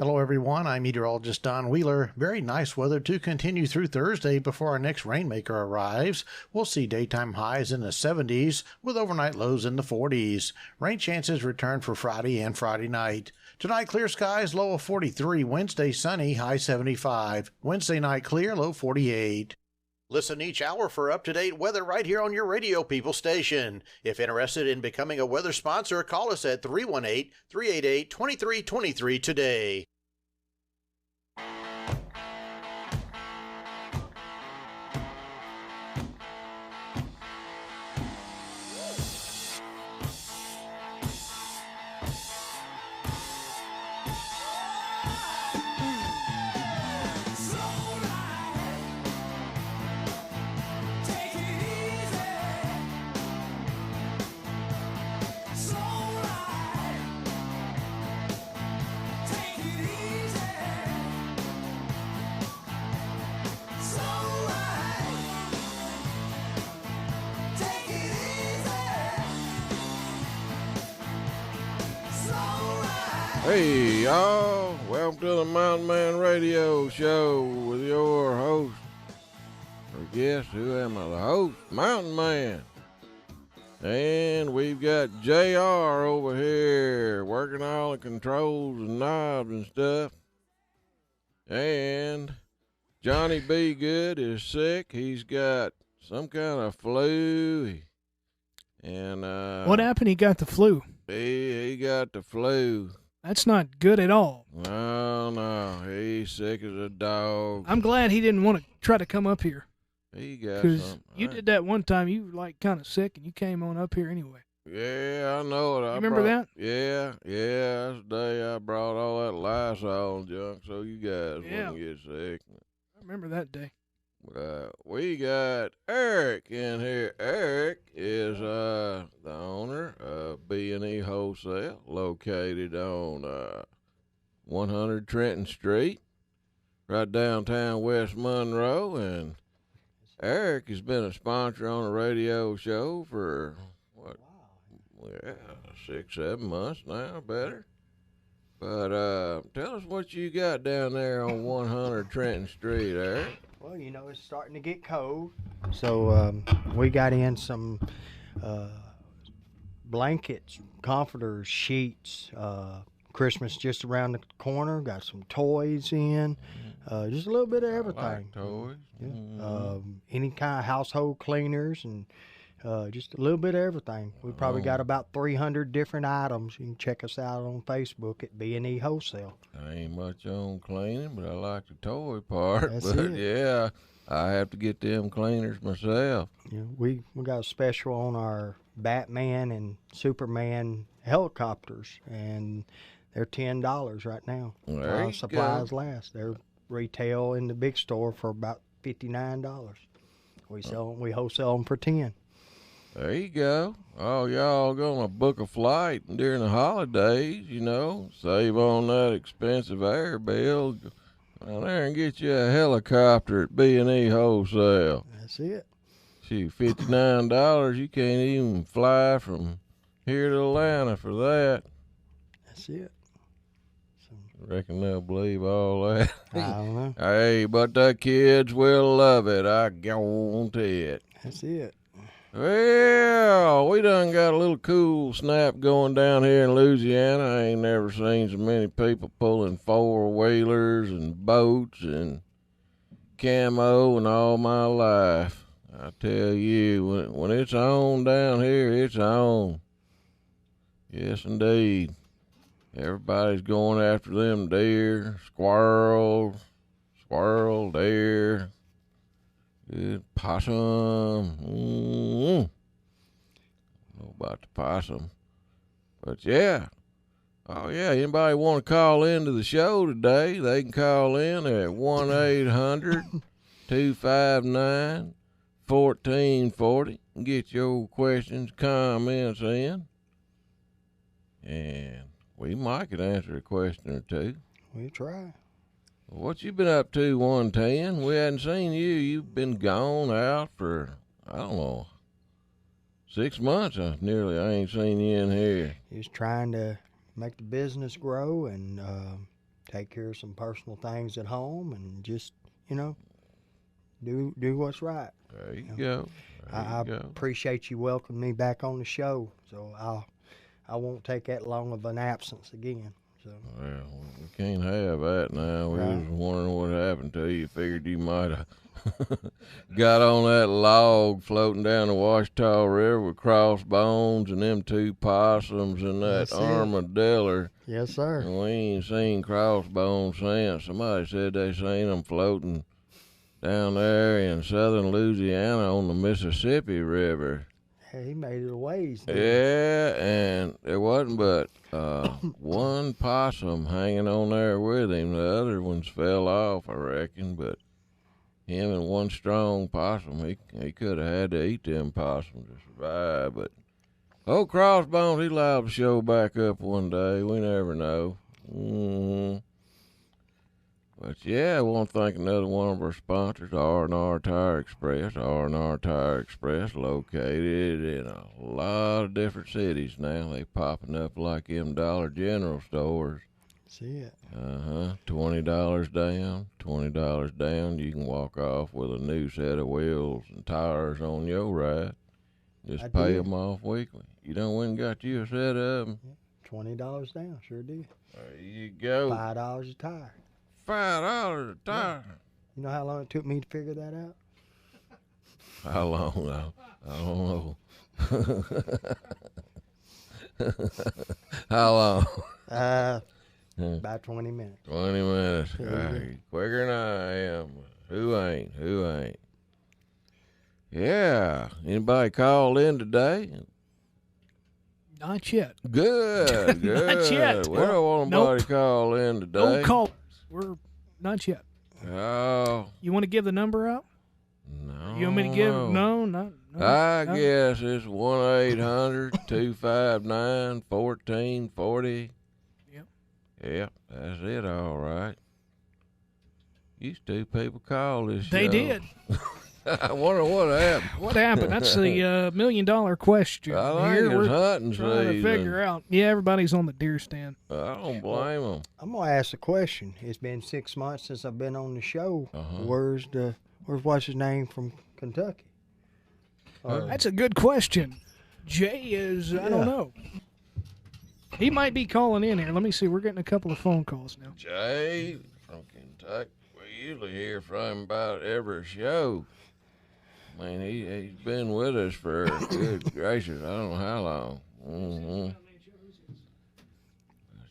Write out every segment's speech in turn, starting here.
Hello, everyone. I'm meteorologist Don Wheeler. Very nice weather to continue through Thursday before our next rainmaker arrives. We'll see daytime highs in the 70s with overnight lows in the 40s. Rain chances return for Friday and Friday night. Tonight, clear skies, low of 43. Wednesday, sunny, high 75. Wednesday night, clear, low 48. Listen each hour for up-to-date weather right here on your Radio People station. If interested in becoming a weather sponsor, call us at 318-388-2323 today. Hey, y'all. Welcome to the Mountain Man Radio Show with your host, or guess who am I? The host, Mountain Man. And we've got JR over here working all the controls and knobs and stuff. And Johnny B. Good is sick. He's got some kind of flu. And what happened? He got the flu. He got the flu. That's not good at all. No, he's sick as a dog. I'm glad he didn't want to try to come up here. He got because you did that one time. You were like kind of sick, and you came on up here anyway. Yeah, I know it. You remember that? Yeah. That's the day I brought all that Lysol junk so you guys wouldn't get sick. I remember that day. We got Eric in here. Eric is the owner of B&E Wholesale, located on 100 Trenton Street, right downtown West Monroe. And Eric has been a sponsor on a radio show for, 6-7 months now, better. But tell us what you got down there on 100 Trenton Street, Eric. Well, you know, it's starting to get cold, so we got in some blankets, comforters, sheets. Christmas just around the corner. Got some toys in, just a little bit of everything. I like toys. Yeah. Mm-hmm. Any kind of household cleaners and just a little bit of everything. We probably got about 300 different items. You can check us out on Facebook at B&E Wholesale. I ain't much on cleaning, but I like the toy part. That's but it. Yeah, I have to get them cleaners myself. Yeah, we got a special on our Batman and Superman helicopters, and they're $10 right now. There you supplies go. last. They're retail in the big store for about $59. We wholesale them for $10. There you go. Oh, y'all gonna book a flight during the holidays, you know, save on that expensive air bill. Go down there and get you a helicopter at B&E Wholesale. That's it. Shoot, $59, you can't even fly from here to Atlanta for that. That's it. Reckon they'll believe all that. I don't know. Hey, but the kids will love it. I guarantee it. That's it. Well, we done got a little cool snap going down here in Louisiana. I ain't never seen so many people pulling four-wheelers and boats and camo in all my life. I tell you, when it's on down here, it's on. Yes, indeed. Everybody's going after them deer, squirrel, deer. Good possum. I don't know about the possum. But yeah. Oh yeah, anybody want to call into the show today, they can call in at 1-800-259-1440 and get your questions, comments in. And we might could answer a question or two. We'll try. What you been up to, 110? We hadn't seen you. You've been gone out for, I don't know, 6 months. I ain't seen you in here. Just trying to make the business grow and take care of some personal things at home, and just, do what's right. There you go. I appreciate you welcoming me back on the show, so I won't take that long of an absence again. So. Well, we can't have that now. We was wondering what happened to you. Figured you might have got on that log floating down the Washita River with crossbones and them 2 possums and that armadillo. Yes, sir. And we ain't seen crossbones since. Somebody said they seen them floating down there in southern Louisiana on the Mississippi River. Hey, he made it a ways. Yeah, and there wasn't but one possum hanging on there with him. The other ones fell off, I reckon, but him and one strong possum, he could have had to eat them possums to survive. But old Crossbones, he's liable to show back up one day. We never know. But yeah, I want to thank another one of our sponsors, R&R Tire Express. R&R Tire Express, located in a lot of different cities now. They popping up like them Dollar General stores. See it. $20 down. $20 down. You can walk off with a new set of wheels and tires on your ride. Just pay them off weekly. You done went and got you a set of them. $20 down, sure did. There you go. $5 a tire. $5 a tire. You know how long it took me to figure that out? How long? I don't know. How long? About 20 minutes. 20 minutes. Hey, quicker than I am. Who ain't? Yeah. Anybody called in today? Not yet. Good. Not yet. We don't want nobody call in today. No callers. We're not yet. Oh. You want to give the number out? No. You want me to give? No, not. No, I guess it's 1-800-259-1440. Yep, that's it, all right. Used to people call this They show. did. I wonder what happened. What happened? That's the $1 million question. I think it's hunting trying season. to figure out. Yeah, everybody's on the deer stand. I don't blame them. I'm gonna ask a question. It's been 6 months since I've been on the show. Where's what's his name from Kentucky? That's a good question. Jay is, I don't know. He might be calling in here. Let me see. We're getting a couple of phone calls now. Jay from Kentucky. We usually hear from him about every show. I mean, he's been with us for, good gracious, I don't know how long.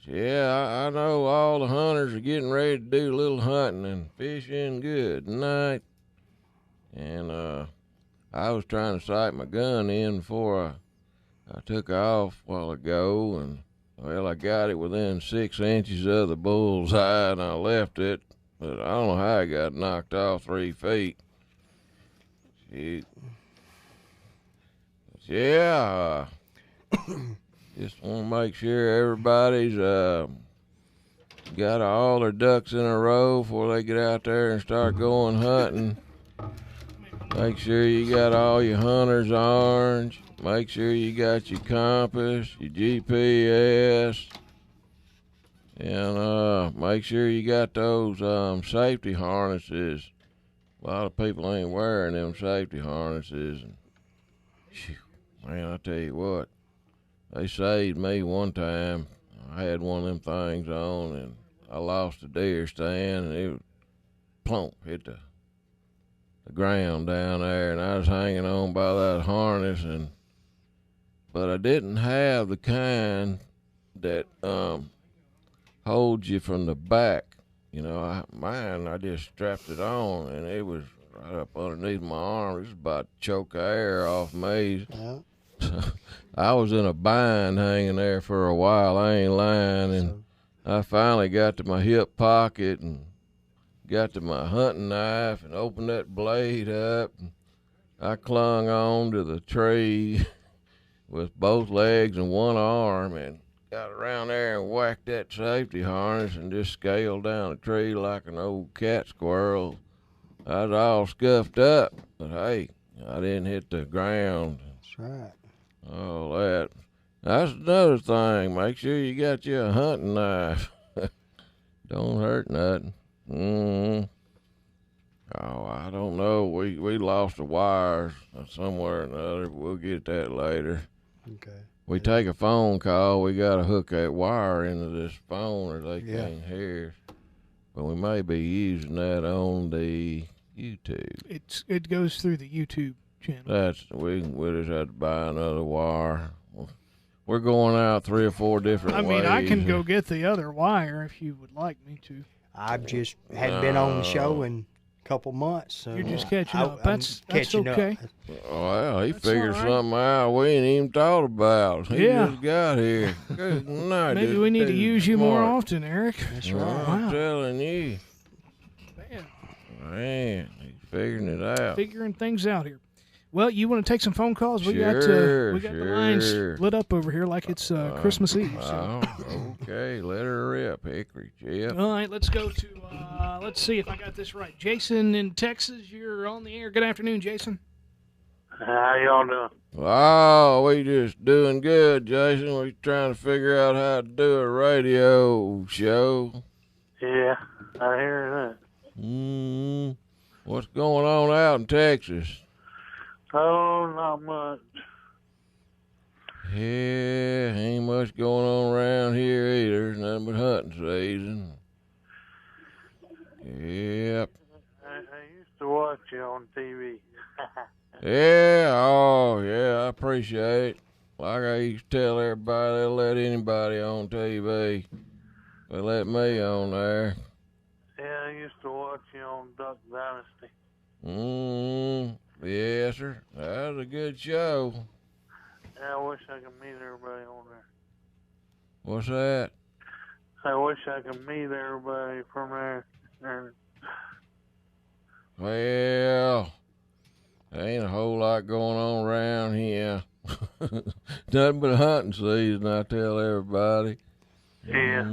Yeah, I know all the hunters are getting ready to do a little hunting and fishing good tonight. And I was trying to sight my gun in before I took off a while ago, and well, I got it within 6 inches of the bullseye, and I left it, but I don't know how I got knocked off 3 feet. Shoot. But yeah, just want to make sure everybody's got all their ducks in a row before they get out there and start going hunting. Make sure you got all your hunter's orange. Make sure you got your compass, your GPS, and make sure you got those safety harnesses. A lot of people ain't wearing them safety harnesses. And, whew, man, I tell you what, they saved me one time. I had one of them things on, and I lost a deer stand, and it plump hit the ground down there, and I was hanging on by that harness, but I didn't have the kind that holds you from the back. You know, mine, I just strapped it on, and it was right up underneath my arm. It was about to choke the air off me. Yeah. I was in a bind hanging there for a while. I ain't lying, and I finally got to my hip pocket and got to my hunting knife and opened that blade up. And I clung on to the tree with both legs and one arm and got around there and whacked that safety harness and just scaled down the tree like an old cat squirrel. I was all scuffed up, but hey, I didn't hit the ground. That's right. All that. That's another thing. Make sure you got you a hunting knife. Don't hurt nothing. Mm-hmm. Oh, I don't know. We lost the wires somewhere or another. We'll get that later. Okay. We take a phone call. We got to hook that wire into this phone or they can't hear. But we may be using that on the YouTube. It goes through the YouTube channel. We just had to buy another wire. We're going out 3 or 4 different ways. I can go get the other wire if you would like me to. I've just hadn't been on the show in a couple months. So you're just catching up. That's okay. Well, he figured something out we ain't even thought about. He just got here. Good night. Maybe we need to use you more often, Eric. That's right. I'm telling you. Man, he's figuring it out. Figuring things out here. Well, you want to take some phone calls? We got the lines lit up over here like it's Christmas Eve. So. Okay, let her rip, Hickory Jeff. All right, let's go to, let's see if I got this right. Jason in Texas, you're on the air. Good afternoon, Jason. How y'all doing? Oh, we just doing good, Jason. We trying to figure out how to do a radio show. Yeah, I hear that. What's going on out in Texas? Oh, not much. Yeah, ain't much going on around here either. Nothing but hunting season. Yep. I used to watch you on TV. Yeah, I appreciate it. Like I used to tell everybody, they'll let anybody on TV. They let me on there. Yeah, I used to watch you on Duck Dynasty. Yes, sir. That was a good show. Yeah, I wish I could meet everybody on there. What's that? I wish I could meet everybody from there. Well, there ain't a whole lot going on around here. Nothing but hunting season, I tell everybody. Yeah.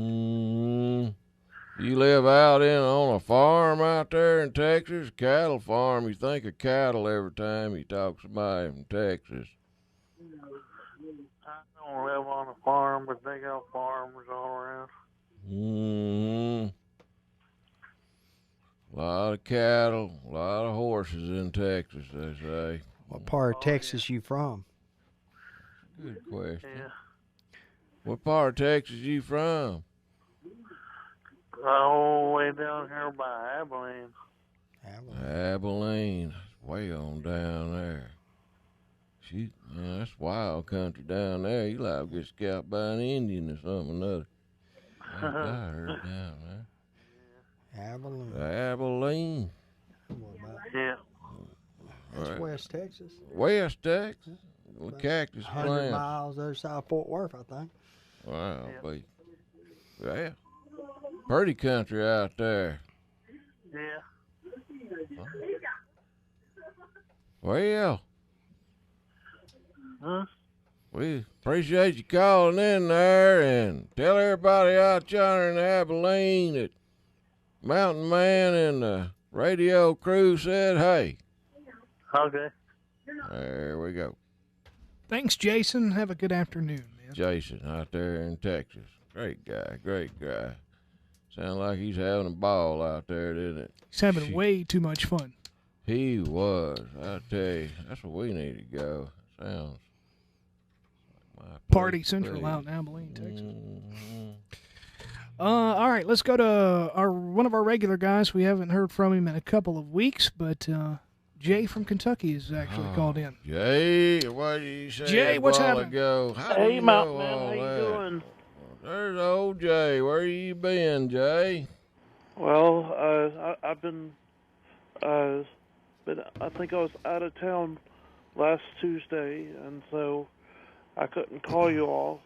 You live out on a farm out there in Texas, cattle farm. You think of cattle every time you talk to somebody from Texas. I don't live on a farm, but they got farmers all around. A lot of cattle, a lot of horses in Texas, they say. What part of Texas you from? Good question. Yeah. What part of Texas you from? All the way down here by Abilene. Abilene. Way on down there. Shoot, man, that's wild country down there. You like to get scalped by an Indian or something or another. I heard down there. Abilene. Yeah. That's right. West Texas. West Texas? With cactus 100 plants. miles other side of Fort Worth, I think. Wow, yeah. Pretty country out there. Yeah. Well, Huh? we appreciate you calling in there and tell everybody out yonder in Abilene that Mountain Man and the radio crew said hey. Okay. There we go. Thanks, Jason. Have a good afternoon, man. Jason out there in Texas. Great guy. Sound like he's having a ball out there, didn't it? He's having way too much fun. He was. I tell you, that's where we need to go. Sounds like my Party place, Central please. out in Abilene, Texas. Mm-hmm. All right, let's go to one of our regular guys. We haven't heard from him in a couple of weeks, but Jay from Kentucky has actually called in. Jay, what did you say Jay, a what's while happening? ago? How do Hey, you Mountain know Man, all how you that? doing? There's old Jay. Where you been, Jay? Well, I've been, but I think I was out of town last Tuesday, and so I couldn't call you all.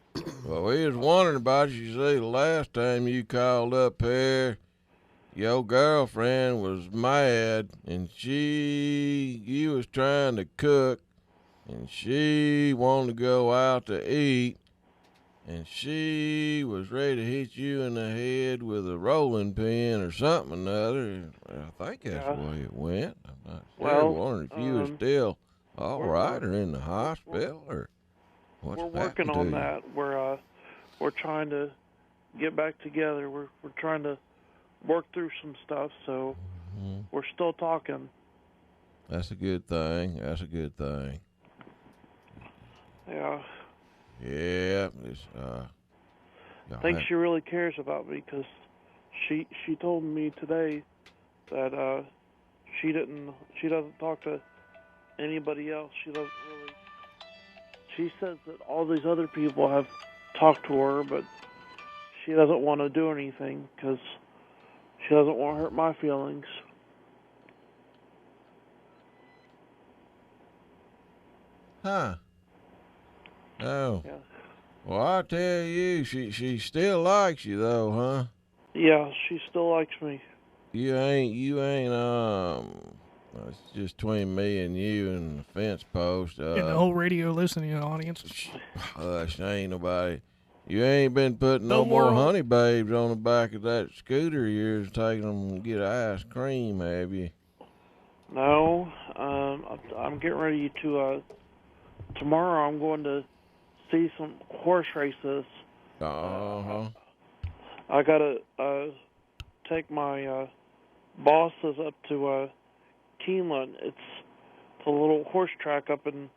Well, we was wondering about you. See, the last time you called up here, your girlfriend was mad, and you was trying to cook, and she wanted to go out to eat, and she was ready to hit you in the head with a rolling pin or something or other. I think that's the way it went. I'm not sure. Wondering if you was still all right or in the hospital or what's We're working happened to on you? that. We're trying to get back together. We're trying to worked through some stuff, so we're still talking. That's a good thing. That's a good thing. Yeah. Yeah. I think she really cares about me because she told me today that she doesn't talk to anybody else. She doesn't really. She says that all these other people have talked to her, but she doesn't want to do anything because she doesn't want to hurt my feelings. Huh. Oh. Yeah. Well, I tell you, she still likes you though, huh? Yeah, she still likes me. You ain't it's just between me and you and the fence post. And the whole radio listening audience. Hush, ain't nobody. You ain't been putting The no more world. honey babes on the back of that scooter of yours, taking them to get ice cream, have you? No, I'm getting ready to. Tomorrow I'm going to see some horse races. Uh-huh. I gotta take my bosses up to Keeneland. It's a little horse track up in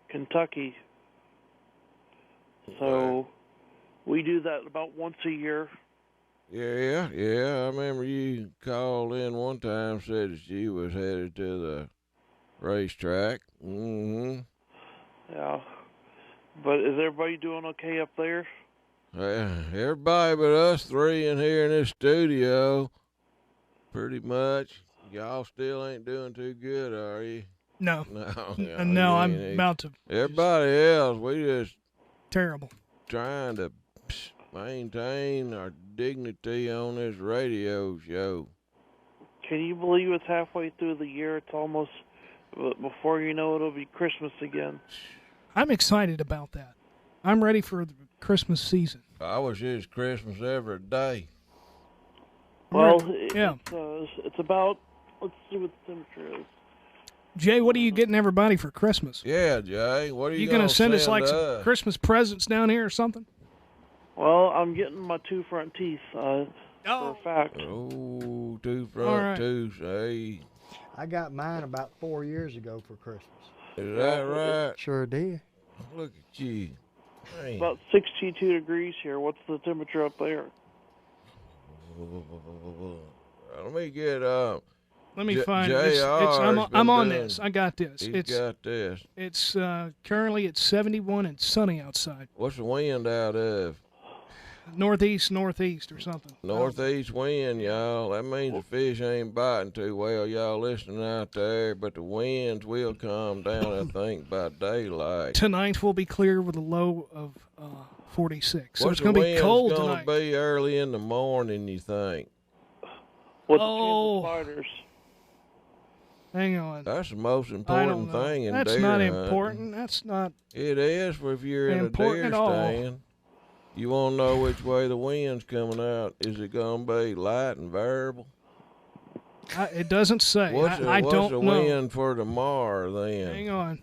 Kentucky. So we do that about once a year. Yeah. I remember you called in one time, said that you was headed to the racetrack. Mm-hmm. Yeah. But is everybody doing okay up there? Everybody but us three in here in this studio, pretty much. Y'all still ain't doing too good, are you? No. No, No, I'm about to. Everybody else, we just Terrible. trying to maintain our dignity on this radio show. Can you believe it's halfway through the year? It's almost, before you know it, it'll be Christmas again. I'm excited about that. I'm ready for the Christmas season. I wish it was Christmas every day. Well, yeah. It's about, let's see what the temperature is. Jay, what are you getting everybody for Christmas? Yeah, Jay, what are you going to send us send like some Christmas presents down here or something? Well, I'm getting my 2 front teeth, for a fact. Oh, 2 front teeth, hey. I got mine about 4 years ago for Christmas. Is that right? Sure did. Look at you. Man. About 62 degrees here. What's the temperature up there? Let me get Let me find JR's it. I'm on this. I got this. He's got this. It's currently at 71 and sunny outside. What's the wind out of? Northeast or something. Northeast wind, y'all. That means the fish ain't biting too well, y'all listening out there. But the winds will calm down, I think, by daylight. Tonight will be clear with a low of 46. So What's it's going to be cold gonna tonight. Be early in the morning, you think? What's the chance of spiders? Hang on. That's the most I don't important know. thing in That's deer not hunting. important. That's not. It is if you're in a important deer at all. stand. You want to know which way the wind's coming out. Is it going to be light and variable? It doesn't say. What's I the don't know. wind for tomorrow then? Hang on.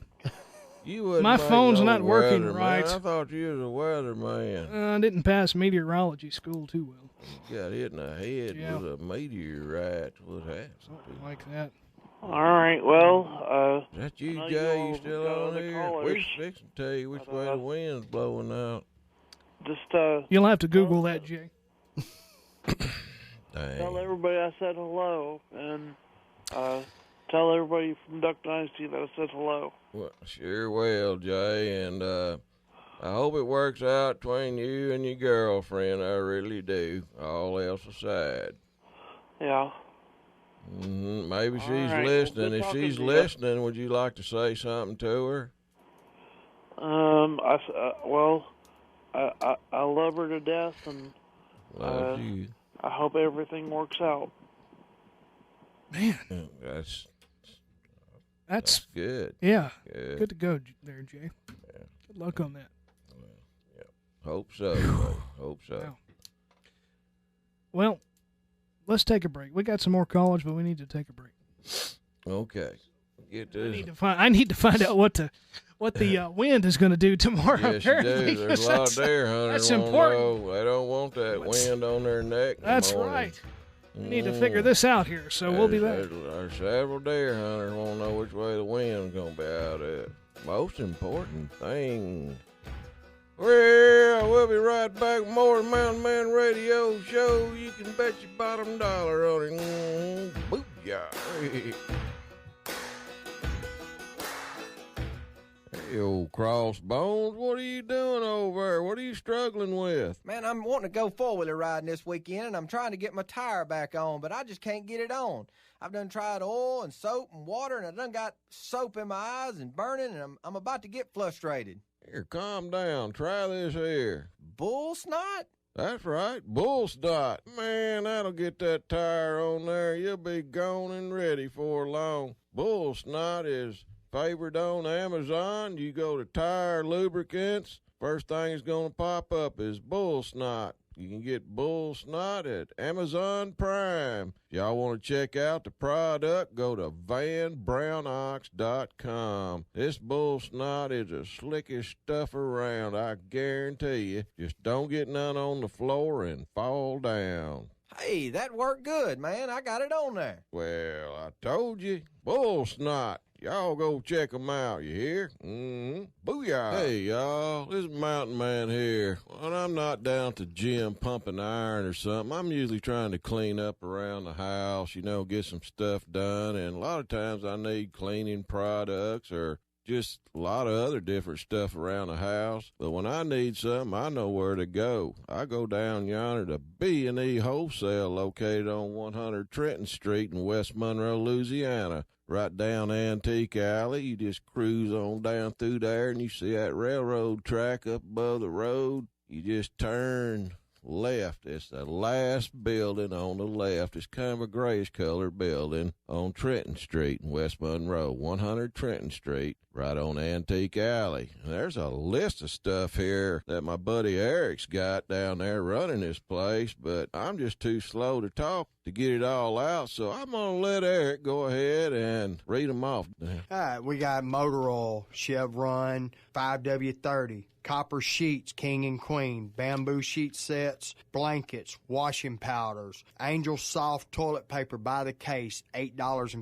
You wouldn't My make phone's no not working weatherman. right. I thought you was a weatherman. I didn't pass meteorology school too well. You got hit in the head Yeah. with a meteorite. What happened? Something like that. All right, well, Is that you, I know Jay? you You all still got on other here? callers. We're fixing to tell you which way the wind's blowing out. just You'll have to Google that, Jay. tell everybody I said hello, and tell everybody from Duck Dynasty that I said hello. Well, sure will, Jay, and I hope it works out between you and your girlfriend. I really do. All else aside. Yeah. Maybe she's right, listening. well, good If talking she's to you. listening, would you like to say something to her? I love her to death, and Love you. I hope everything works out. Man, That's good. yeah. Good. Good to go there, Jay. Yeah. Good luck on that. Hope so. Buddy. Hope so. Wow. Well, let's take a break. We got some more callers, but we need to take a break. Okay. Get I this. need to find out what the wind is going to do tomorrow. Yes, you apparently, do. There's a lot of deer hunters. that's wanna important. know. They don't want that wind on their neck. In the That's morning. right. We need to figure this out here, so we'll be back. There's several deer hunters want to know which way the wind's going to be out at. Most important thing. Well, we'll be right back with more Mountain Man Radio Show. You can bet your bottom dollar on it. Booyah. Hey, old Crossbones, what are you doing over there? What are you struggling with? Man, I'm wanting to go four-wheeler riding this weekend, and I'm trying to get my tire back on, but I just can't get it on. I've done tried oil and soap and water, and I done got soap in my eyes and burning, and I'm about to get frustrated. Here, calm down. Try this here. Bull snot? That's right, bull snot. Man, that'll get that tire on there. You'll be gone and ready for long. Bull snot is favored on Amazon. You go to tire lubricants, first thing that's going to pop up is bull snot. You can get bull snot at Amazon Prime. If y'all want to check out the product, go to vanbrownox.com. This bull snot is the slickest stuff around, I guarantee you. Just don't get none on the floor and fall down. Hey, that worked good, man. I got it on there. Well, I told you, bull snot. Y'all go check 'em out, you hear? Booyah. Hey, y'all, this is Mountain Man here. When I'm not down at the gym pumping iron or something, I'm usually trying to clean up around the house, get some stuff done. And a lot of times I need cleaning products or just a lot of other different stuff around the house. But when I need something, I know where to go. I go down yonder to B&E Wholesale, located on 100 Trenton Street in West Monroe, Louisiana. Right down Antique Alley, you just cruise on down through there, and you see that railroad track up above the road. You just turn left. It's the last building on the left. It's kind of a grayish-colored building on Trenton Street in West Monroe, 100 Trenton Street, right on Antique Alley. And there's a list of stuff here that my buddy Eric's got down there running this place, but I'm just too slow to talk to get it all out, so I'm going to let Eric go ahead and read them off. All right, we got motor oil, Chevron, 5W30, copper sheets, king and queen, bamboo sheet sets, blankets, washing powders, Angel soft toilet paper by the case, $8.50,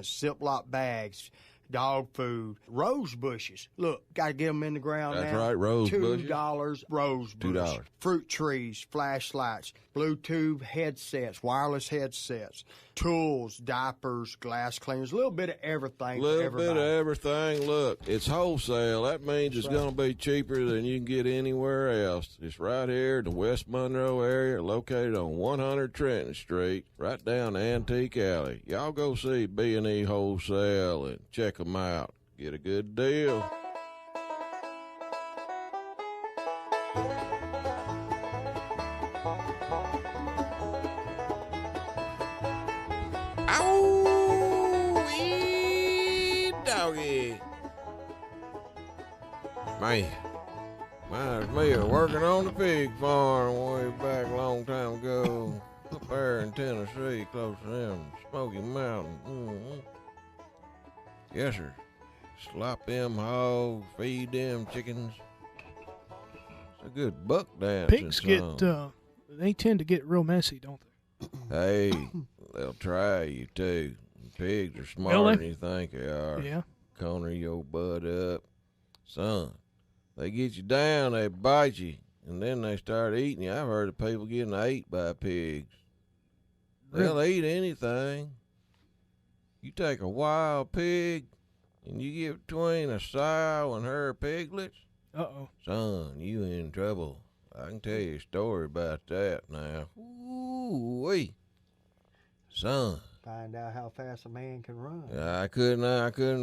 Ziploc bags, dog food, rose bushes. Look, got to get them in the ground That's now. right, rose bushes. $2 rose bush. $2. Fruit trees, flashlights, Bluetooth headsets, wireless headsets, tools, diapers, glass cleaners, a little bit of everything for everybody. Little bit of everything. Look, it's wholesale. That means it's going to be cheaper than you can get anywhere else. It's right here in the West Monroe area, located on 100 Trenton Street, right down Antique Alley. Y'all go see B&E Wholesale and check them out. Get a good deal. Doggy. Man, reminds me of working on the pig farm way back a long time ago. Up there in Tennessee, close to them Smoky Mountain. Yes, sir. Slop them hogs, feed them chickens. It's a good buck dancing Pigs song. they tend to get real messy, don't they? Hey, they'll try you too. Pigs are smarter Really? than you think they are. Yeah. Corner your butt up. Son, they get you down, they bite you, and then they start eating you. I've heard of people getting ate by pigs. They'll eat anything. You take a wild pig, and you get between a sow and her piglets, Uh-oh. son, you in trouble. I can tell you a story about that now. Ooh-wee. Son. Find out how fast a man can run. I couldn't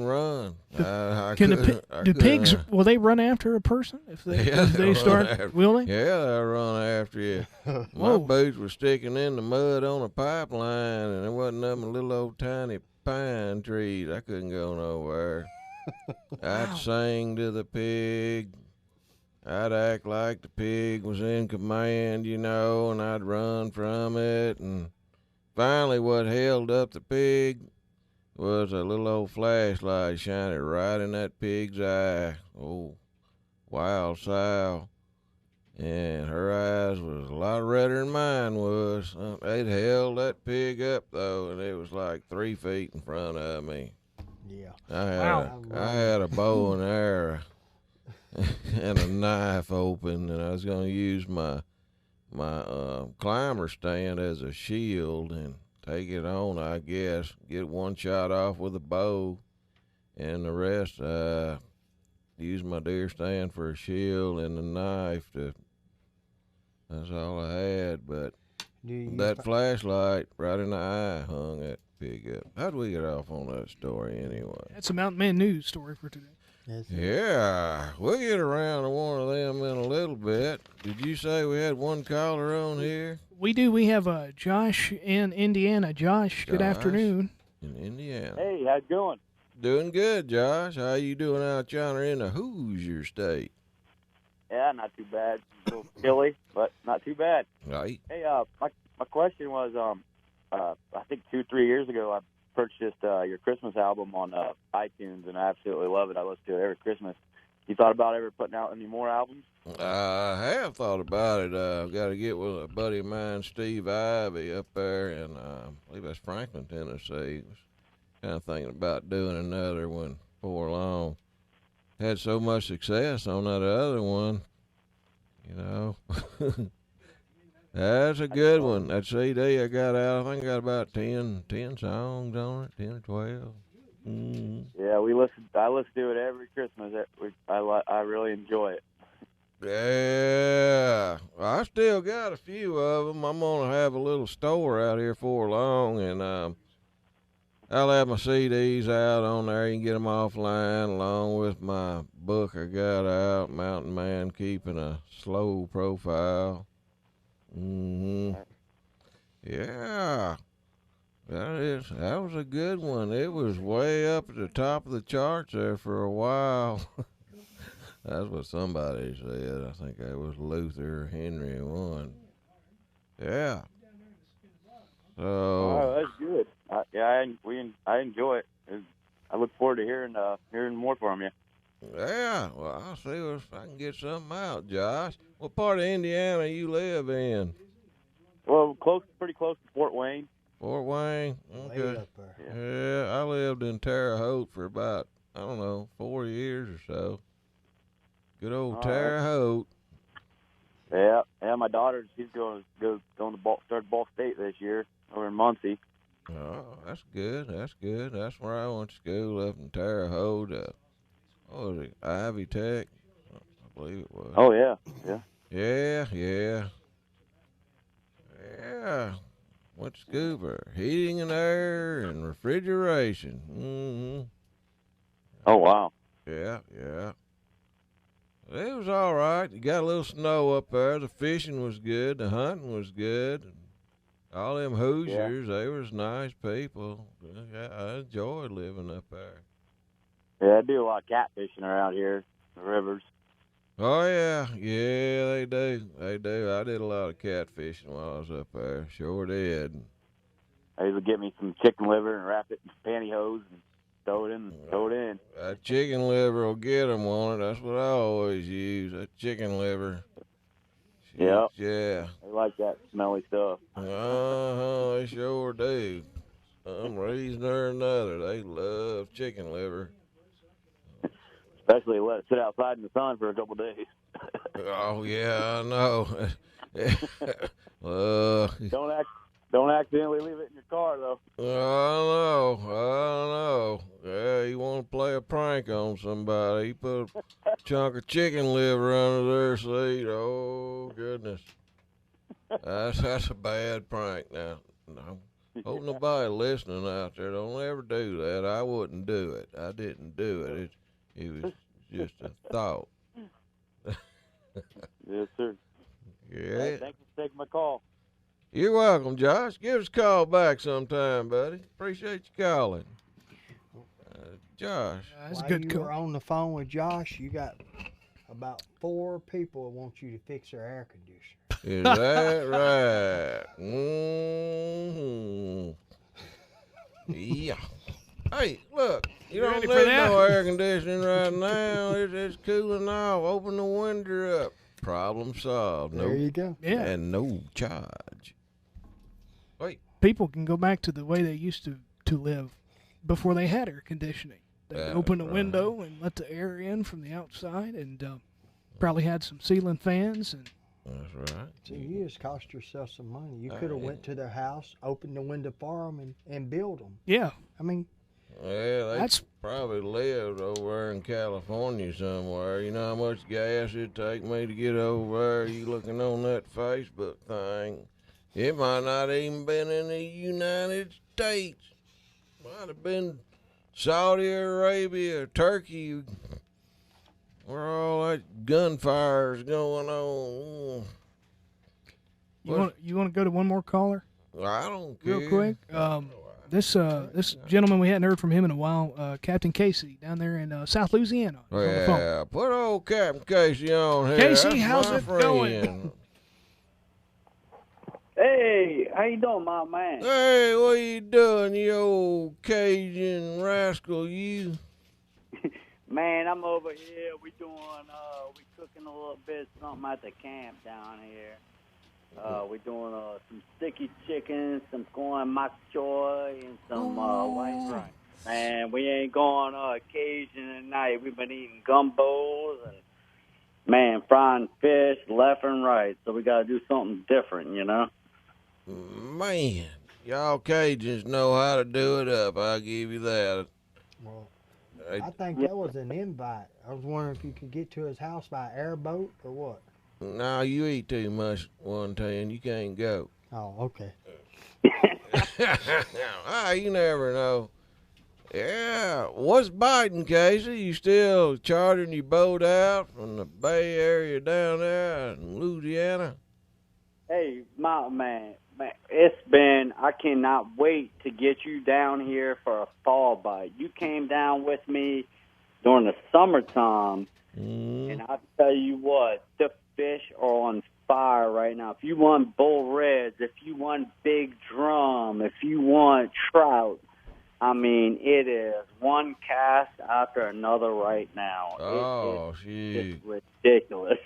run. Do pigs, will they run after a person if they, Yeah, if they they'll start, run after- will they? Yeah, they'll run after you. My Whoa. boots were sticking in the mud on a pipeline, and there wasn't nothing little old tiny pine trees. I couldn't go nowhere. I'd sing to the pig. I'd act like the pig was in command, and I'd run from it. And finally, what held up the pig was a little old flashlight shining right in that pig's eye. Oh, wild sow. and her eyes was a lot redder than mine was. They'd held that pig up, though, and it was like 3 feet in front of me. Yeah. I had a bow and arrow and a knife open, and I was going to use my climber stand as a shield and take it on, I guess. Get one shot off with a bow, and the rest use my deer stand for a shield and a knife. That's all I had, but that flashlight right in the eye hung that pig up. How'd we get off on that story anyway? That's a Mountain Man news story for today. Yeah, we'll get around to one of them in a little bit. Did you say we had one caller on here? We do. We have Josh in Indiana. Josh, good afternoon. In Indiana. Hey, how's it going? Doing good, Josh. How you doing out yonder in the Hoosier State? Yeah, not too bad. A little chilly, but not too bad. Right. Hey, my question was, I think 2-3 years ago, I purchased your Christmas album on iTunes, and I absolutely love it. I listen to it every Christmas. You thought about ever putting out any more albums? I have thought about it. I've got to get with a buddy of mine, Steve Ivy, up there in, I believe that's Franklin, Tennessee. Was kind of thinking about doing another one before long. Had so much success on that other one, you know. That's a good one. That CD I got out, I think I got about 10 songs on it, 10 or 12. Mm-hmm. Yeah, I listen to it every Christmas. I really enjoy it. Yeah, I still got a few of them. I'm gonna have a little store out here for long, and I'll have my CDs out on there. You can get them offline along with my book I got out, Mountain Man Keeping a Slow Profile. Mm-hmm. Yeah. That was a good one. It was way up at the top of the charts there for a while. That's what somebody said. I think that was Luther Henry one. Yeah. So. Oh, that's good. I enjoy it. I look forward to hearing more from you. Yeah. Well, I'll see if I can get something out, Josh. What part of Indiana you live in? Well, pretty close to Fort Wayne. Fort Wayne? Okay. Yeah, I lived in Terre Haute for about, 4 years or so. Good old Terre Haute. Yeah, my daughter, she's going to start Ball State this year over in Muncie. Oh, that's good. That's where I went to school, up in Terre Haute. What was it, Ivy Tech? I believe it was. Oh, yeah. Yeah. Went to school for heating and air and refrigeration. Mm-hmm. Oh, wow. Yeah. It was all right. You got a little snow up there. The fishing was good. The hunting was good. All them Hoosiers, they was nice people. I enjoyed living up there. Yeah, I do a lot of catfishing around here, the rivers. Oh, yeah, they do. I did a lot of catfishing while I was up there. Sure did. I usually get me some chicken liver and wrap it in pantyhose and throw it in. That chicken liver will get them, won't it? That's what I always use, that chicken liver. Yeah. Yeah. They like that smelly stuff. They sure do. Some reason or another, they love chicken liver. Especially let it sit outside in the sun for a couple days. Oh, yeah, I know. Don't accidentally leave it in your car, though. I know. Yeah, you want to play a prank on somebody. You put a chunk of chicken liver under their seat. Oh, goodness. That's a bad prank now. No. Hope nobody listening out there don't ever do that. I wouldn't do it. I didn't do it. It was just a thought. Yes, sir. Yeah. Hey, thanks for taking my call. You're welcome, Josh. Give us a call back sometime, buddy. Appreciate you calling. Josh. That's a While good you call. were on the phone with Josh, you got about 4 people that want you to fix their air conditioner. Is that right? Mm-hmm. Yeah. Hey, look. You don't ready need for that? no air conditioning right now. It's cooling off. Open the window up. Problem solved. There you go. Yeah. And no charge. Wait. People can go back to the way they used to live before they had air conditioning. They'd open the window and let the air in from the outside, and probably had some ceiling fans. And that's right. So you just cost yourself some money. You could have went to their house, opened the window for them, and built them. Yeah. I mean, well, they probably lived over there in California somewhere. You know how much gas it'd take me to get over there? You looking on that Facebook thing. It might not even been in the United States. Might have been Saudi Arabia or Turkey, where all that gunfire is going on. You want to go to one more caller? I don't care. Real quick. This gentleman, we hadn't heard from him in a while, Captain Casey, down there in South Louisiana. Yeah, put old Captain Casey on here. Casey, That's how's my it friend. going? Hey, how you doing, my man? Hey, what you doing, you old Cajun rascal, you? Man, I'm over here. We cooking a little bit something at the camp down here. We're doing some sticky chicken, some corn mac choy, and some white rice. Man, we ain't going Cajun tonight. We've been eating gumbos and, man, frying fish left and right. So we got to do something different, you know? Man, y'all Cajuns know how to do it up. I'll give you that. well, I think that was an invite. I was wondering if you could get to his house by airboat or what. No, you eat too much 110. You can't go. Oh, okay. You never know. Yeah, what's biting, Casey? You still chartering your boat out from the Bay Area down there in Louisiana? Hey, mountain man, I cannot wait to get you down here for a fall bite. You came down with me during the summertime, and I'll tell you what, the fish are on fire right now. If you want bull reds, if you want big drum, if you want trout, I mean, it is one cast after another right now. Oh, it's ridiculous.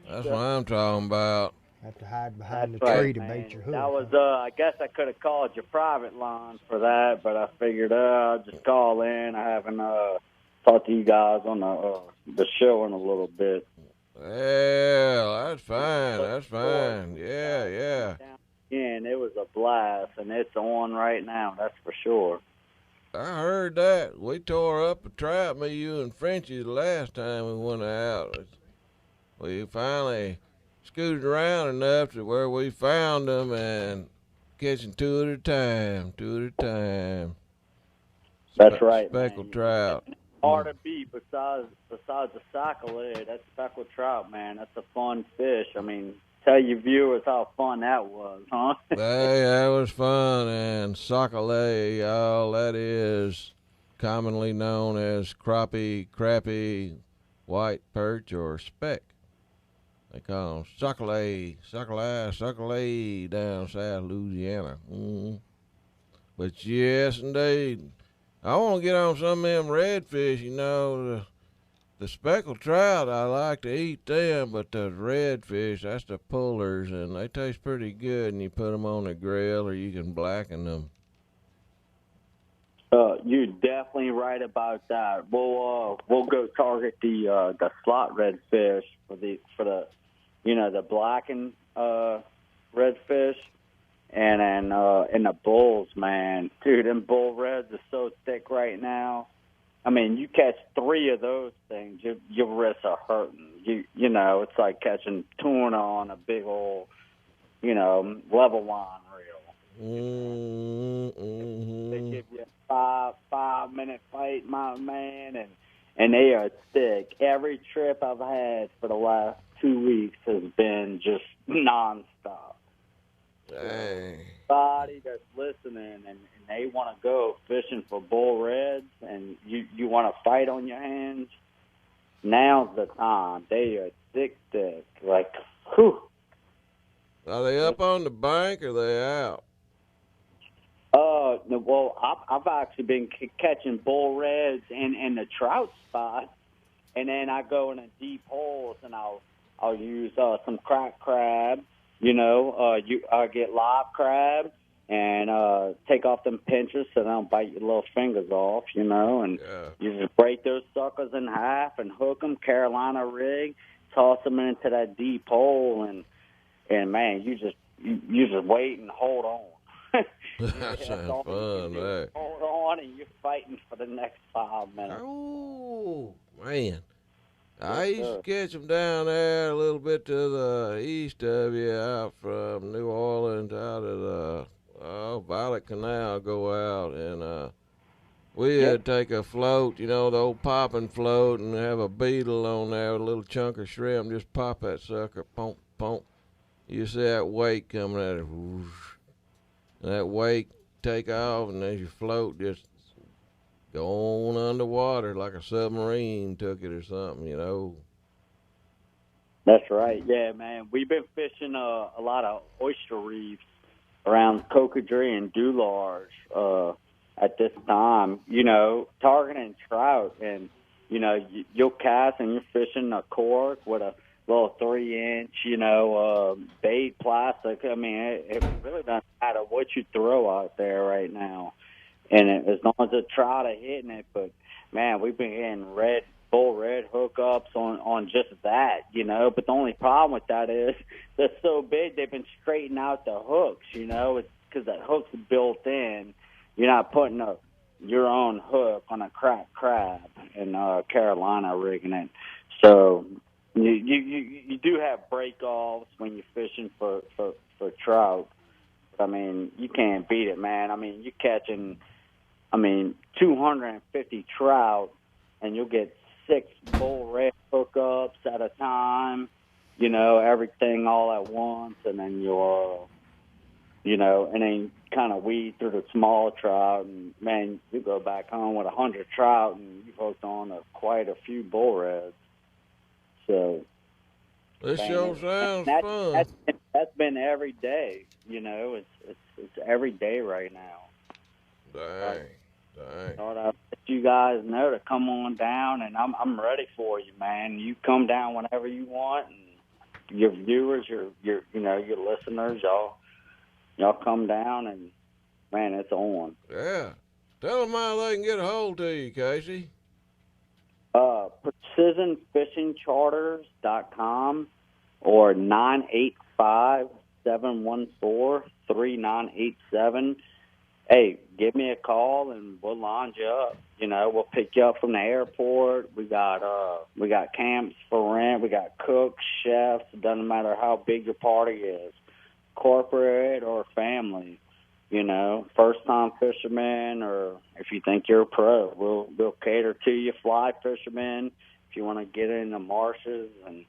That's what I'm talking about. Have to hide behind That's the tree right, to man. bait your hook. That was, I guess I could have called your private line for that, but I figured I'll just call in. I haven't talked to you guys on the show in a little bit. Well, that's fine. That's fine. Yeah. And it was a blast, and it's on right now. That's for sure. I heard that. We tore up a trout, me, you, and Frenchie, the last time we went out. We finally scooted around enough to where we found them and catching two at a time. That's right, Speckled man. trout. Hard to beat besides the sac-a-lait. That's speckled trout, man. That's a fun fish. I mean, tell your viewers how fun that was, huh? Hey, that was fun. And sac-a-lait, y'all, that is commonly known as crappie, white perch, or speck. They call them sac-a-lait down South Louisiana. But yes, indeed. I want to get on some of them redfish, you know. The speckled trout, I like to eat them, but the redfish, that's the pullers, and they taste pretty good, and you put them on the grill or you can blacken them. You're definitely right about that. We'll go target the slot redfish for the the blackened redfish, and then the bulls, man, dude, them bull reds are so thick right now. I mean, you catch 3 of those things, your wrists are hurting. You know, it's like catching tuna on a big old, level line reel. They give you a 5-minute fight, my man, and they are thick. Every trip I've had for the last 2 weeks has been just nonstop. Dang. Everybody that's listening and they want to go fishing for bull reds and you want to fight on your hands, now's the time. They are thick, like, whew. Are they up on the bank or are they out? No, well, I've actually been catching bull reds in the trout spot, and then I go in the deep holes and I'll I'll use some cracked crab. I get live crab and take off them pinchers so they don't bite your little fingers off, and you just break those suckers in half and hook them, Carolina rig, toss them into that deep hole, and man, you just wait and hold on. That sounds fun, that. Hold on, and you're fighting for the next 5 minutes. Oh, man. I used to catch them down there a little bit to the east of you, out from New Orleans, out of the Violet Canal, go out, and we'd take a float, the old popping float, and have a beetle on there with a little chunk of shrimp, just pop that sucker, pump, pump. You see that wake coming at it, whoosh. And that wake take off, and as you float, just go on underwater like a submarine took it or something, That's right. Yeah, man. We've been fishing a lot of oyster reefs around Cocodrie and Dularge at this time, targeting trout. And, you'll cast and you're fishing a cork with a little 3-inch, bait plastic. I mean, it really doesn't matter what you throw out there right now. And as long as the trout are hitting it, but man, we've been getting bull red hookups on just that, But the only problem with that is they're so big, they've been straightening out the hooks, It's because that hook's built in. You're not putting your own hook on a cracked crab and Carolina rigging it. So you do have break-offs when you're fishing for trout. But, I mean, you can't beat it, man. I mean, you're catching 250 trout, and you'll get 6 bull red hookups at a time, everything all at once, and then you'll, and then kind of weed through the small trout, and, man, you go back home with 100 trout, and you've hooked on quite a few bull reds. So this sure sounds fun. That's been every day, It's every day right now. Dang. Thought I'd let you guys know to come on down, and I'm ready for you, man. You come down whenever you want, and your viewers, your listeners, y'all come down, and man, it's on. Yeah, tell them how they can get a hold of you, Casey. PrecisionFishingCharters.com or 985-714-3987. Hey, give me a call and we'll line you up. We'll pick you up from the airport. We got camps for rent. We got cooks, chefs. It doesn't matter how big your party is, corporate or family. First time fishermen, or if you think you're a pro, we'll cater to you. Fly fishermen, if you want to get in the marshes and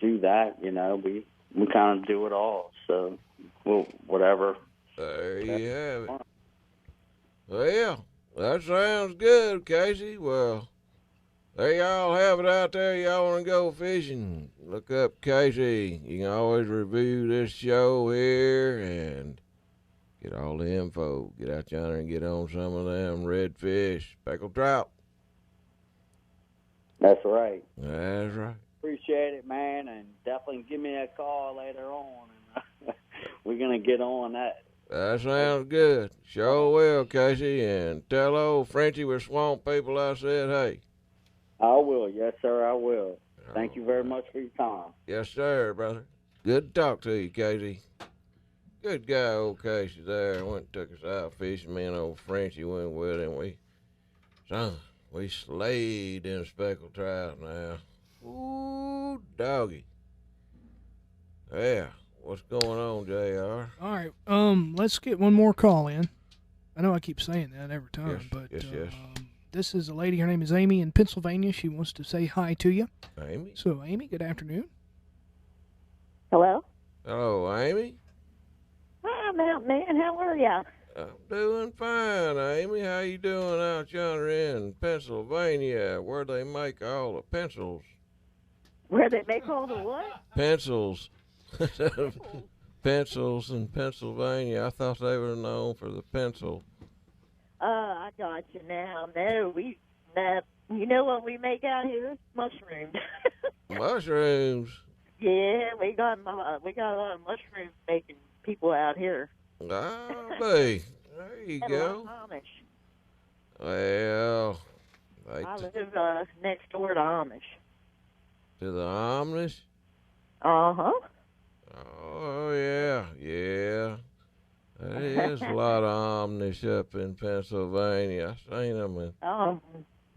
do that, we kind of do it all. So whatever. There you have it. Well, that sounds good, Casey. Well, there y'all have it out there. Y'all want to go fishing, look up Casey. You can always review this show here and get all the info. Get out yonder and get on some of them redfish, speckled trout. That's right. That's right. Appreciate it, man, and definitely give me a call later on. And we're going to get on that. That sounds good. Sure will, Casey. And tell old Frenchie with Swamp People I said hey. I will. Yes, sir, I will. Thank you very much for your time. Yes, sir, brother. Good to talk to you, Casey. Good guy, old Casey there. Went and took us out fishing. Me and old Frenchie went with him. We slayed in speckled trout now. Ooh, doggy. Yeah. What's going on, JR? All right, let's get one more call in. I know I keep saying that every time, but yes. This is a lady. Her name is Amy in Pennsylvania. She wants to say hi to you. Amy? So, Amy, good afternoon. Hello? Hello, Amy? Hi, man. How are ya? I'm doing fine, Amy. How you doing out yonder in Pennsylvania, where they make all the pencils? Where they make all the what? Pencils. Pencils in Pennsylvania. I thought they were known for the pencil. I got you now. No, you know what we make out here? Mushrooms. Mushrooms? Yeah, we got a lot of mushroom making people out here. Oh, babe. There you And a lot go. of Amish. Well, I live next door to Amish. to the Amish? Uh-huh. Oh, yeah, yeah. There is a lot of Amish up in Pennsylvania. I seen them.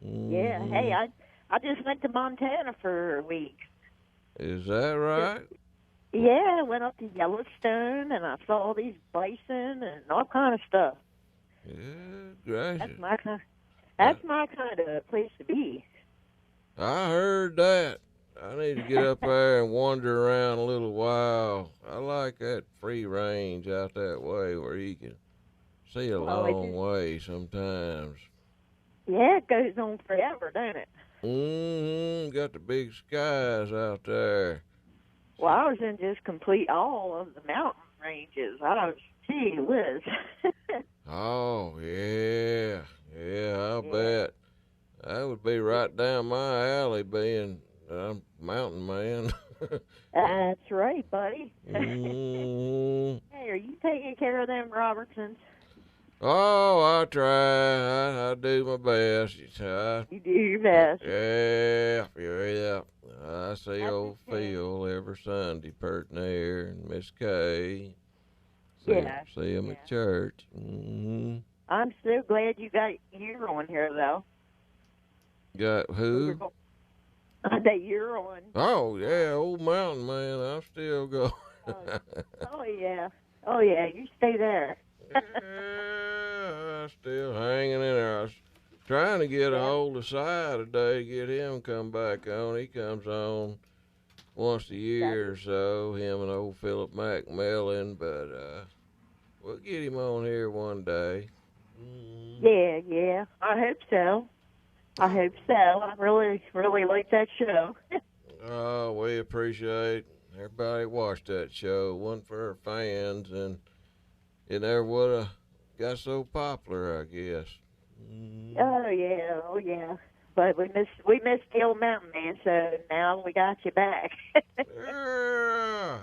Yeah. Hey, I just went to Montana for a week. Is that right? Yeah, I went up to Yellowstone and I saw all these bison and all kind of stuff. Yeah, gracious. That's my kind of place to be. I heard that. I need to get up there and wander around a little while. I like that free range out that way where you can see a long way sometimes. Yeah, it goes on forever, don't it? Got the big skies out there. Well, I was in just complete awe of the mountain ranges. Gee whiz. Oh, yeah. Yeah, I'll bet. That would be right down my alley, being a mountain man. That's right, buddy. Mm. Hey, are you taking care of them Robertsons? Oh, I try. I do my best. You do your best. Yeah. I see old Phil every Sunday, pert near, and Miss Kay. See him at church. Mm-hmm. I'm so glad you got you on here, though. Got who? That you're on. Oh, yeah, old mountain man. I'm still going. Oh, yeah. Oh, yeah, you stay there. Yeah, I'm still hanging in there. I was trying to get a hold of Si today to get him come back on. He comes on once a year or so, him and old Philip McMillan, but we'll get him on here one day. Yeah, I hope so. I really, really like that show. Oh, we appreciate everybody watched that show. One for our fans, and it never would have got so popular, I guess. Oh yeah. But we missed the old mountain man, so now we got you back. Yeah.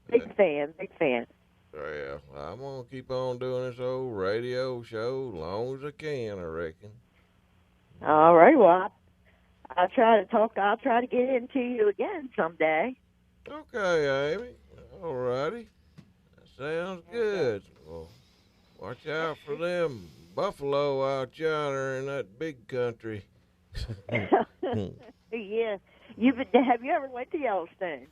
Big fan. Yeah, I'm gonna keep on doing this old radio show as long as I can, I reckon. All right, well, I'll try to get into you again someday. Okay, Amy. All righty. That sounds good. Well, watch out for them buffalo out yonder in that big country. Yeah. Have you ever went to Yellowstone?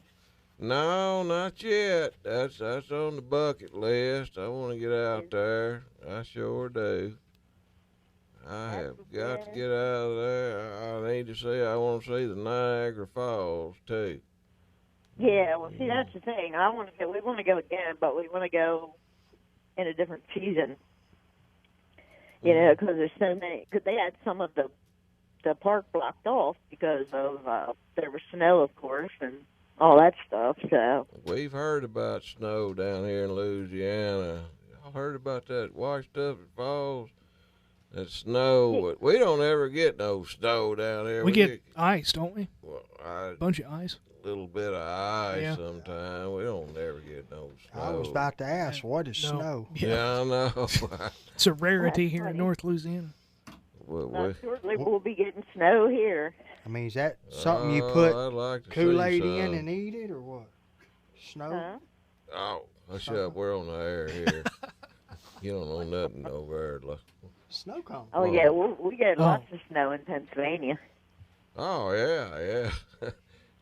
No, not yet. That's on the bucket list. I want to get out there. I sure do. I have got to get out of there. I want to see the Niagara Falls too. Yeah, well, see, that's the thing. We want to go again, but we want to go in a different season. You know, because there's so many. Because they had some of the park blocked off because of there was snow, of course, and all that stuff. So we've heard about snow down here in Louisiana. Y'all heard about that washed up falls? That snow. We don't ever get no snow down here. We get ice, don't we? Well, a bunch of ice. A little bit of ice sometimes. We don't ever get no snow. I was about to ask, what is snow? Yeah, I know. It's a rarity here in North Louisiana. Shortly we'll be getting snow here. I mean, is that something you put Kool-Aid in some. and eat it, or what? Snow? Oh, hush up. We're on the air here. You don't know nothing over there. Snow cone. Oh, yeah, we get lots of snow in Pennsylvania. Oh, yeah.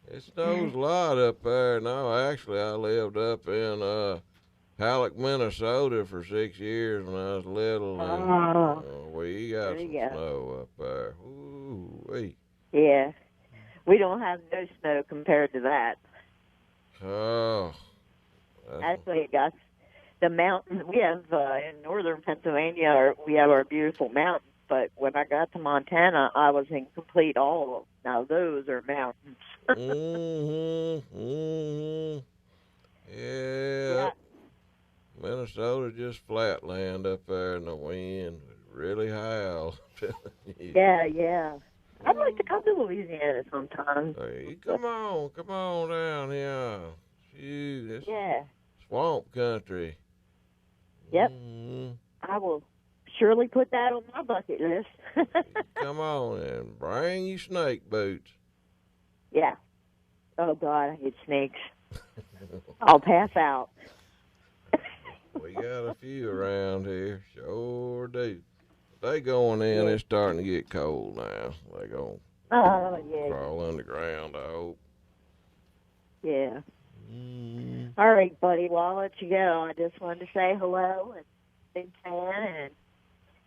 It snows a lot up there. No, actually, I lived up in Halleck, Minnesota for 6 years when I was little. And, we got some snow up there. Ooh-wee. Yeah. We don't have no snow compared to that. Oh. Actually, got the mountains. We have in northern Pennsylvania, we have our beautiful mountains. But when I got to Montana, I was in complete awe. Now those are mountains. Yeah. Minnesota just flatland up there in the wind. Really howl. Yeah. I'd like to come to Louisiana sometime. Hey, come on down here. Shoot, it's Yeah. swamp country. Yep. Mm-hmm. I will surely put that on my bucket list. Come on and bring you snake boots. Yeah. Oh, God, I hate snakes. I'll pass out. We got a few around here. Sure do. They going in. It's starting to get cold now. They going to crawl underground, I hope. Yeah. All right, buddy. Well, I'll let you go. I just wanted to say hello and big fan, and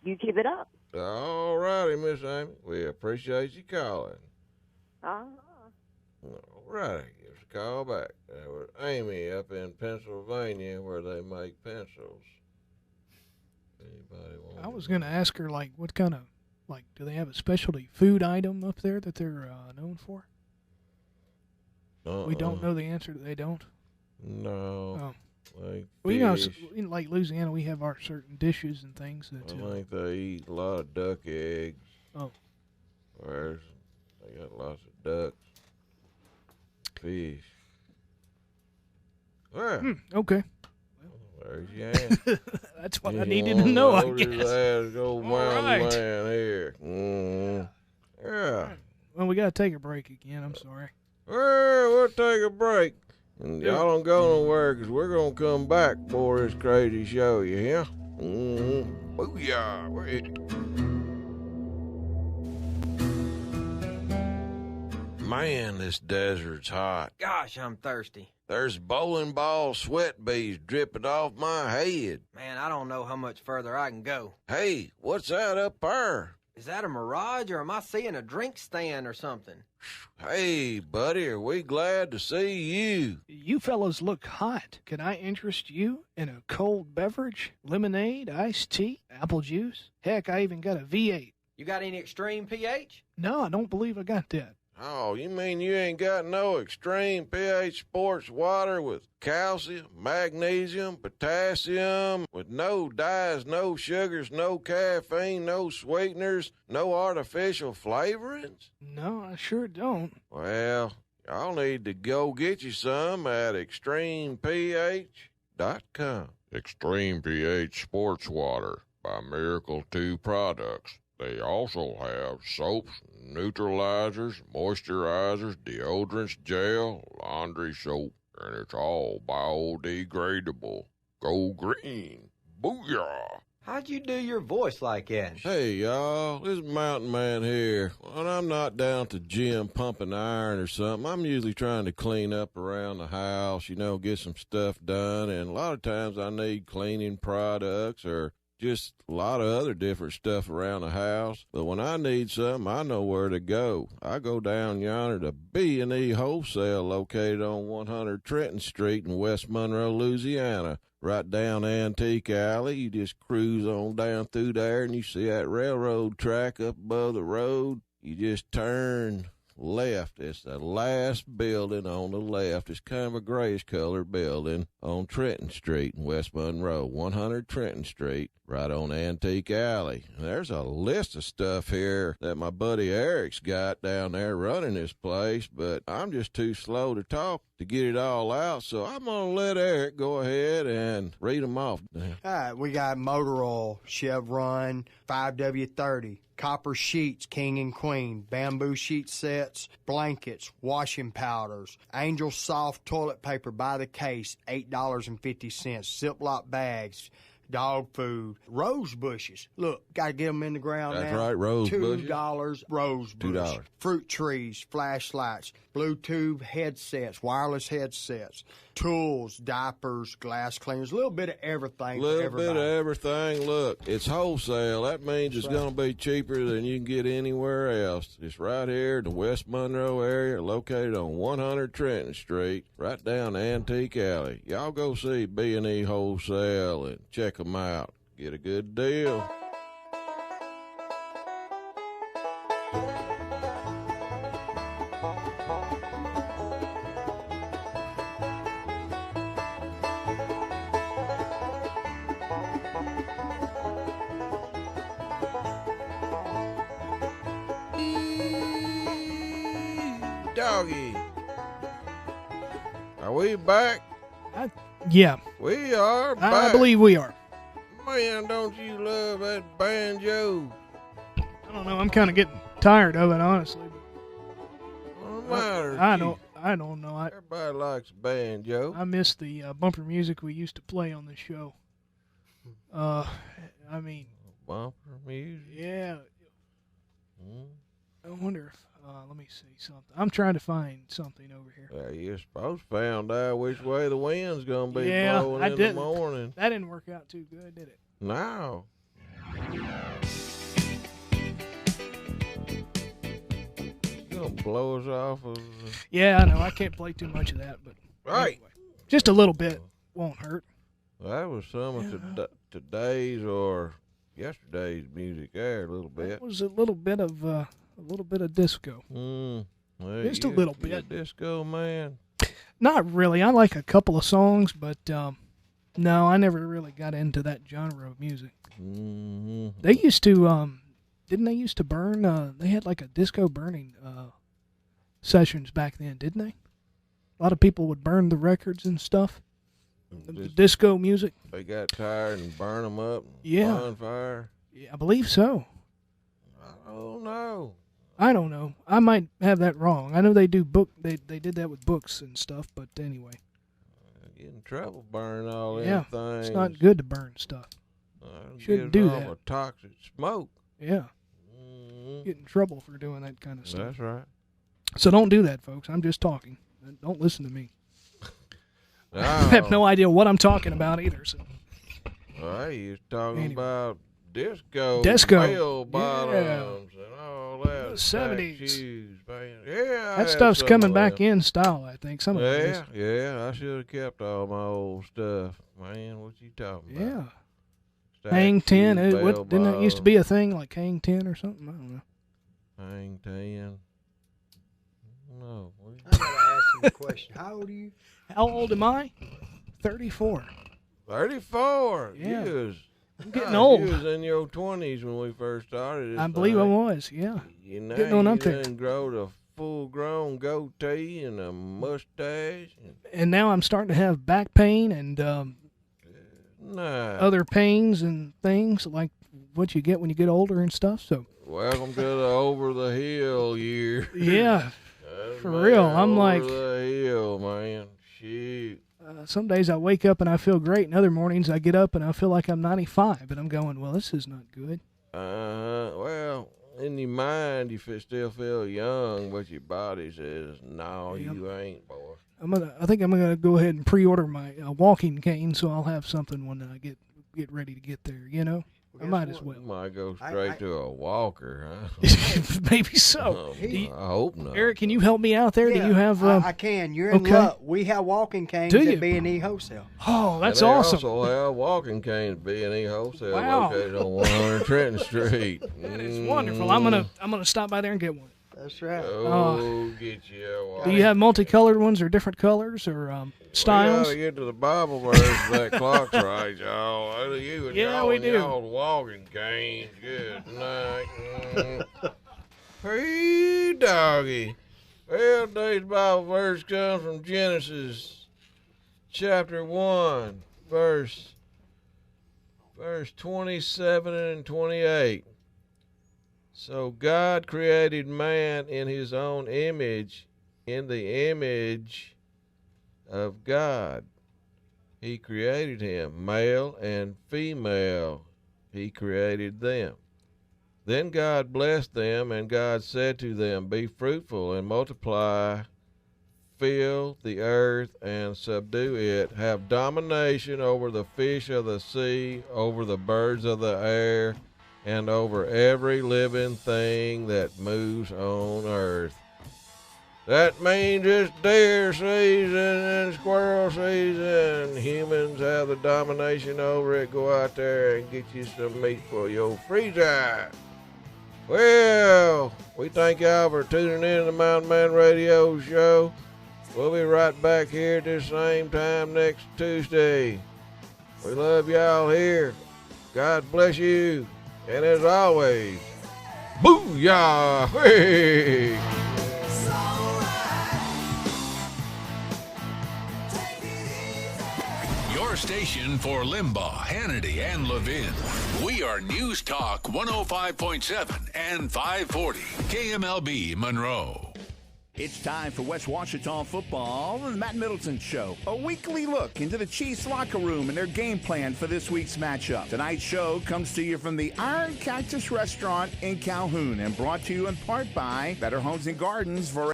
you keep it up. All righty, Miss Amy. We appreciate you calling. Uh-huh. All righty. Give us a call back. That was Amy up in Pennsylvania where they make pencils. Anybody want? I was going to ask her, like, what kind of, like, do they have a specialty food item up there that they're known for? We don't know the answer. They don't? No. Like well, you know, in like Louisiana, we have our certain dishes and things that. I think they eat a lot of duck eggs. Oh. Whereas they got lots of ducks, fish. Well, okay. There's your answer. That's what I needed to know, I guess. Old mountain man here. Yeah. Well, we got to take a break again. I'm sorry. Well, we'll take a break. And y'all don't go nowhere because we're going to come back for this crazy show, you hear? Booyah. Man, this desert's hot. Gosh, I'm thirsty. There's bowling ball sweat beads dripping off my head. Man, I don't know how much further I can go. Hey, what's that up there? Is that a mirage, or am I seeing a drink stand or something? Hey, buddy, are we glad to see you? You fellows look hot. Can I interest you in a cold beverage? Lemonade, iced tea, apple juice? Heck, I even got a V8. You got any extreme pH? No, I don't believe I got that. Oh, you mean you ain't got no extreme pH sports water with calcium, magnesium, potassium, with no dyes, no sugars, no caffeine, no sweeteners, no artificial flavorings? No, I sure don't. Well, y'all need to go get you some at extremeph.com. Extreme pH Sports Water by Miracle 2 Products. They also have soaps, neutralizers, moisturizers, deodorants, gel, laundry soap, and it's all biodegradable. Go green. Booyah! How'd you do your voice like that? Hey, y'all, this is Mountain Man here. When I'm not down at the gym pumping iron or something, I'm usually trying to clean up around the house, get some stuff done, and a lot of times I need cleaning products or just a lot of other different stuff around the house. But when I need something, I know where to go. I go down yonder to B&E Wholesale, located on 100 Trenton Street in West Monroe, Louisiana. Right down Antique Alley. You just cruise on down through there, and you see that railroad track up above the road. You just turn left. It's the last building on the left. It's kind of a grayish color building on Trenton Street in West Monroe, 100 Trenton Street, right on Antique Alley. And there's a list of stuff here that my buddy Eric's got down there running this place, but I'm just too slow to talk to get it all out, so I'm going to let Eric go ahead and read them off. All right, we got motor oil, Chevron, 5W30. Copper sheets, king and queen, bamboo sheet sets, blankets, washing powders, Angel soft toilet paper by the case, $8.50, Ziploc bags, dog food, rose bushes. Look, got to get them in the ground now. That's right, rose bushes. $2 rose bush. $2. Fruit trees, flashlights, Bluetooth headsets, wireless headsets, tools, diapers, glass cleaners, a little bit of everything. Look, it's wholesale. That means it's going to be cheaper than you can get anywhere else. It's right here in the West Monroe area, located on 100 Trenton Street, right down Antique Alley. Y'all go see B&E Wholesale and check them out. Get a good deal. doggy. Are we back? Yeah. We are back. I believe we are. Man, don't you love that banjo? I don't know. I'm kind of getting tired of it, honestly. What the matter? I don't know. Everybody likes banjo. I miss the bumper music we used to play on the show. I mean, Bumper music? yeah. I wonder if, let me see something. I'm trying to find something over here. Well, you're supposed to find out which way the wind's going to be blowing in didn't. the morning. That didn't work out too good, did it? No. You going to blow us off of Yeah, I know. I can't play too much of that, but Right. anyway, just a little bit won't hurt. That was some of today's or yesterday's music there a little bit. It was a little bit of disco. Well, Just a little you a bit. disco man. Not really. I like a couple of songs, but no, I never really got into that genre of music. Mm-hmm. They used to, didn't they used to burn? They had like a disco burning sessions back then, didn't they? A lot of people would burn the records and stuff. The disco music. They got tired and burn them up. Yeah. Bonfire. Yeah, I believe so. I don't know. I don't know. I might have that wrong. I know they do They did that with books and stuff, but anyway. Get in trouble burning all them Yeah, things. it's not good to burn stuff. Shouldn't do that. A toxic smoke. Yeah. Mm-hmm. Get in trouble for doing that kind of stuff. That's right. So don't do that, folks. I'm just talking. Don't listen to me. No. I have no idea what I'm talking about either. So. Well, you was talking Anyway. about disco, bell bottoms, and all that. The 70s. Shoes, man. Yeah, That stuff's coming back in style, I think. Some of it is. Yeah. I should have kept all my old stuff, man. What you talking about? Yeah. Stack Hang 10. shoes, Didn't that used to be a thing, like Hang 10 or something? I don't know. Hang 10. No. I gotta ask you a question. How old are you? How old am I? 34. 34. Yeah. You was, I'm getting old. You was in your 20s when we first started this I believe I thing. was, yeah. You know, Getting on you up there. done growed a full-grown goatee and a mustache. And now I'm starting to have back pain and Nah. other pains and things like what you get when you get older and stuff. So Welcome to the over-the-hill year. yeah, for real. I'm like, over the hill, man. Shoot. some days I wake up and I feel great, and other mornings I get up and I feel like I'm 95, and I'm going, well, this is not good. Well, in your mind, you still feel young, but your body says, no, Yep. you ain't, boy. I think I'm gonna go ahead and pre-order my walking cane, so I'll have something when I get ready to get there. You know, I might as well. You might go straight to a walker, huh? Maybe so. I hope not. Eric, can you help me out there? Yeah, Do you have? I can. You're in okay. luck. We have walking canes Do you? at B&E Wholesale. Oh, that's and they awesome. also have walking canes at B&E Wholesale Wow. located on 100 Trenton Street. That is wonderful. I'm gonna stop by there and get one. That's right. Get you a walking. Do you have multicolored ones or different colors or styles? We gotta get to the Bible verse. That clock's right, y'all. You and Yeah, y'all we and do. y'all walking canes. Good night. Hey, doggy. Well, today's Bible verse comes from Genesis chapter 1, verse 27 and 28. So God created man in his own image, in the image of God. He created him, male and female. He created them. Then God blessed them, and God said to them, be fruitful and multiply, fill the earth and subdue it. Have domination over the fish of the sea, over the birds of the air, and over every living thing that moves on earth. That means it's deer season and squirrel season. Humans have the domination over it. Go out there and get you some meat for your freezer. Well, we thank y'all for tuning in to the Mountain Man Radio Show. We'll be right back here at the same time next Tuesday. We love y'all here. God bless you. And as always, booyah! Hey! station for Limbaugh, Hannity, and Levin. We are News Talk 105.7 and 540 KMLB Monroe. It's time for West Washington football on the Matt Middleton Show. A weekly look into the Chiefs locker room and their game plan for this week's matchup. Tonight's show comes to you from the Iron Cactus Restaurant in Calhoun and brought to you in part by Better Homes and Gardens for